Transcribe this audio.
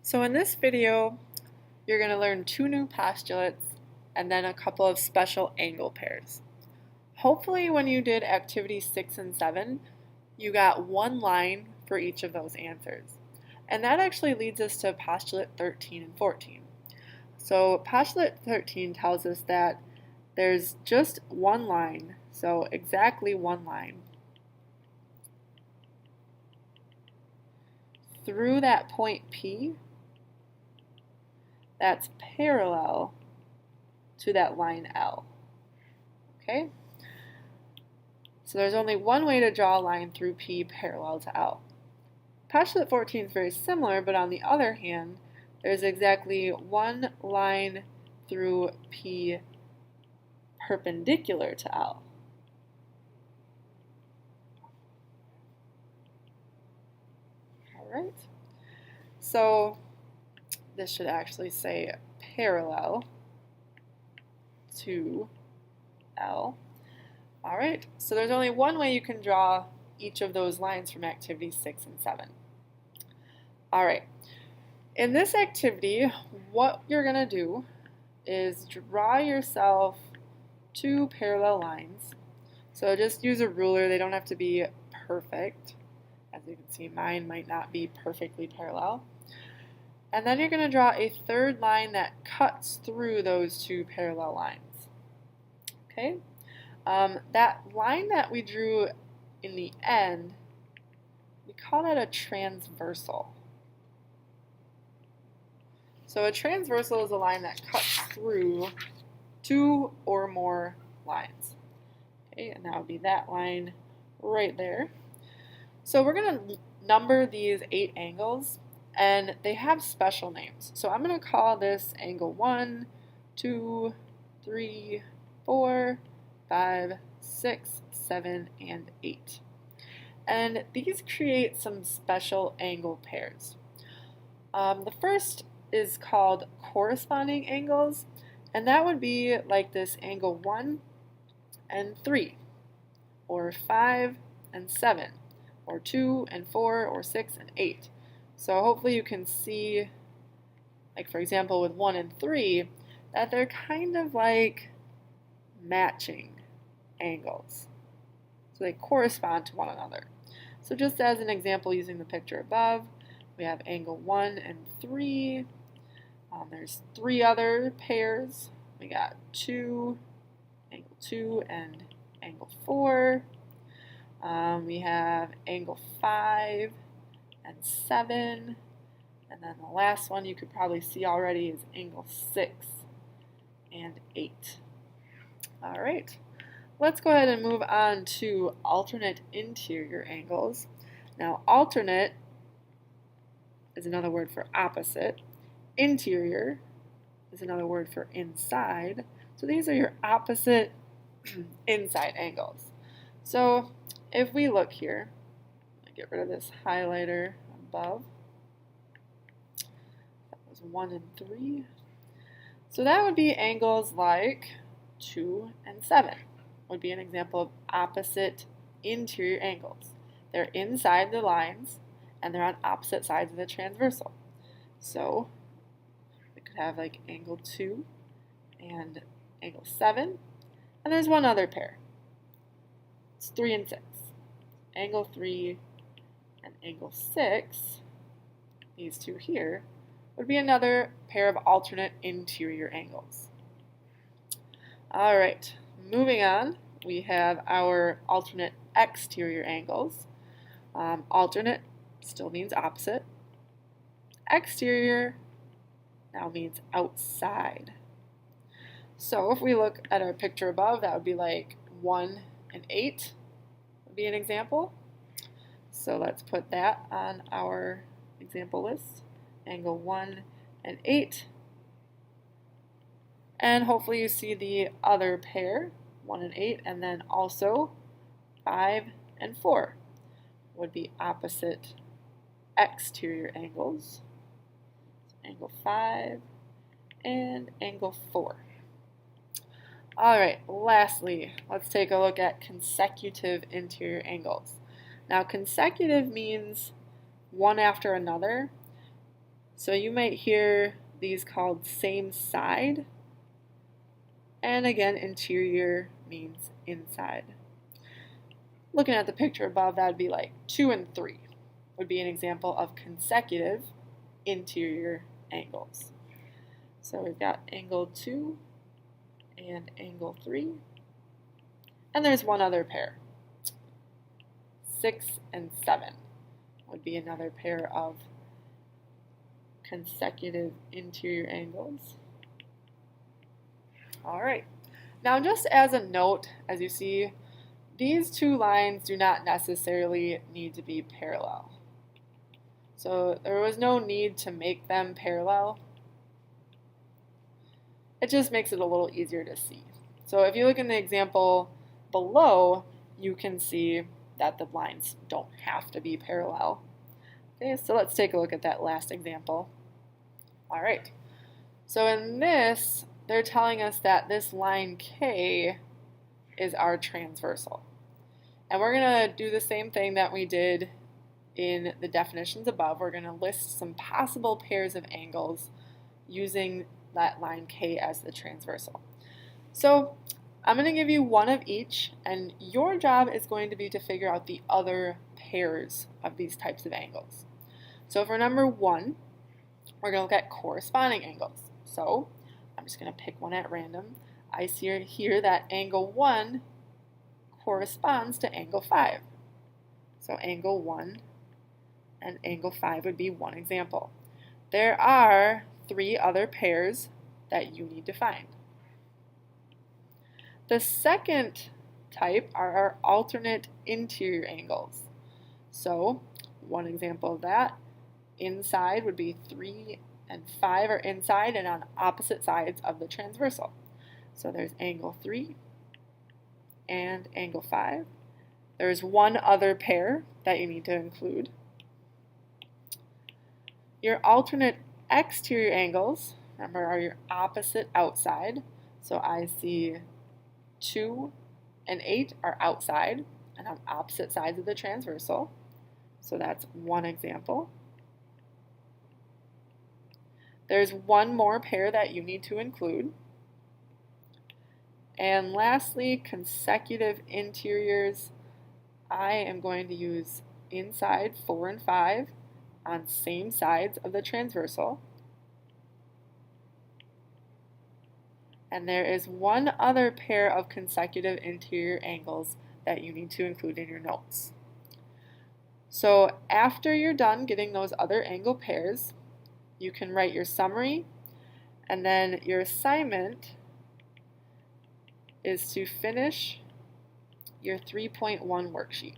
So in this video, you're going to learn two new postulates and then a couple of special angle pairs. Hopefully when you did activity 6 and 7, you got one line for each of those answers. And that actually leads us to postulate 13 and 14. So postulate 13 tells us that there's just one line, so exactly one line, through that point P that's parallel to that line L. Okay? So there's only one way to draw a line through P parallel to L. Postulate 14 is very similar, but on the other hand, there's exactly one line through P perpendicular to L. All right. So this should actually say parallel to L. All right, so there's only one way you can draw each of those lines from activity 6 and 7. All right, in this activity, what you're going to do is draw yourself two parallel lines. So just use a ruler. They don't have to be perfect. As you can see, mine might not be perfectly parallel. And then you're going to draw a third line that cuts through those two parallel lines. Okay? That line that we drew in the end, we call that a transversal. So a transversal is a line that cuts through two or more lines. Okay, and that would be that line right there. So we're going to number these 8 angles, and they have special names. So I'm going to call this angle 1, 2, 3, 4, 5, 6, 7, and 8. And these create some special angle pairs. The first is called corresponding angles, and that would be like this angle 1 and 3, or 5 and 7, or 2 and 4, or 6 and 8. So hopefully you can see, like for example with 1 and 3, that they're kind of like matching angles. So they correspond to one another. So just as an example using the picture above, we have angle 1 and 3. There's 3 other pairs. We got angle 2 and angle 4. We have angle 5 and 7. And then the last one you could probably see already is angle 6 and 8. All right, let's go ahead and move on to alternate interior angles. Now, alternate is another word for opposite. Interior is another word for inside. So these are your opposite inside angles. So if we look here, get rid of this highlighter above. That was 1 and 3. So that would be angles like 2 and 7 would be an example of opposite interior angles. They're inside the lines and they're on opposite sides of the transversal. So we could have like angle 2 and angle 7, and there's one other pair. It's 3 and 6. Angle 3 and angle 6, these two here, would be another pair of alternate interior angles. All right, moving on, we have our alternate exterior angles. Alternate still means opposite. Exterior now means outside. So if we look at our picture above, that would be like 1 and 8 would be an example. So let's put that on our example list, angle 1 and 8. And hopefully you see the other pair, 1 and 8, and then also 5 and 4 would be opposite exterior angles. So angle 5 and angle 4. All right, lastly, let's take a look at consecutive interior angles. Now, consecutive means one after another, So you might hear these called same side, and again, interior means inside. Looking at the picture above, that would be like 2 and 3 would be an example of consecutive interior angles. So we've got angle 2 and angle 3, and there's one other pair. 6 and 7 would be another pair of consecutive interior angles. All right, now just as a note, as you see, these two lines do not necessarily need to be parallel. So there was no need to make them parallel. It just makes it a little easier to see. So if you look in the example below, you can see that the lines don't have to be parallel. Okay, so let's take a look at that last example. All right, so in this, they're telling us that this line K is our transversal. And we're going to do the same thing that we did in the definitions above. We're going to list some possible pairs of angles using that line K as the transversal. So I'm going to give you one of each, and your job is going to be to figure out the other pairs of these types of angles. So for number 1, we're going to look at corresponding angles. So I'm just going to pick one at random. I see here that angle 1 corresponds to angle 5. So angle 1 and angle 5 would be one example. There are 3 other pairs that you need to find. The second type are our alternate interior angles. So one example of that, inside would be 3 and 5 are inside and on opposite sides of the transversal. So there's angle 3 and angle 5. There's one other pair that you need to include. Your alternate exterior angles, remember, are your opposite outside. So I see 2 and 8 are outside and on opposite sides of the transversal. So that's one example. There's one more pair that you need to include. And lastly, consecutive interiors. I am going to use inside 4 and 5 on same sides of the transversal. And there is one other pair of consecutive interior angles that you need to include in your notes. So after you're done getting those other angle pairs, you can write your summary, and then your assignment is to finish your 3.1 worksheet.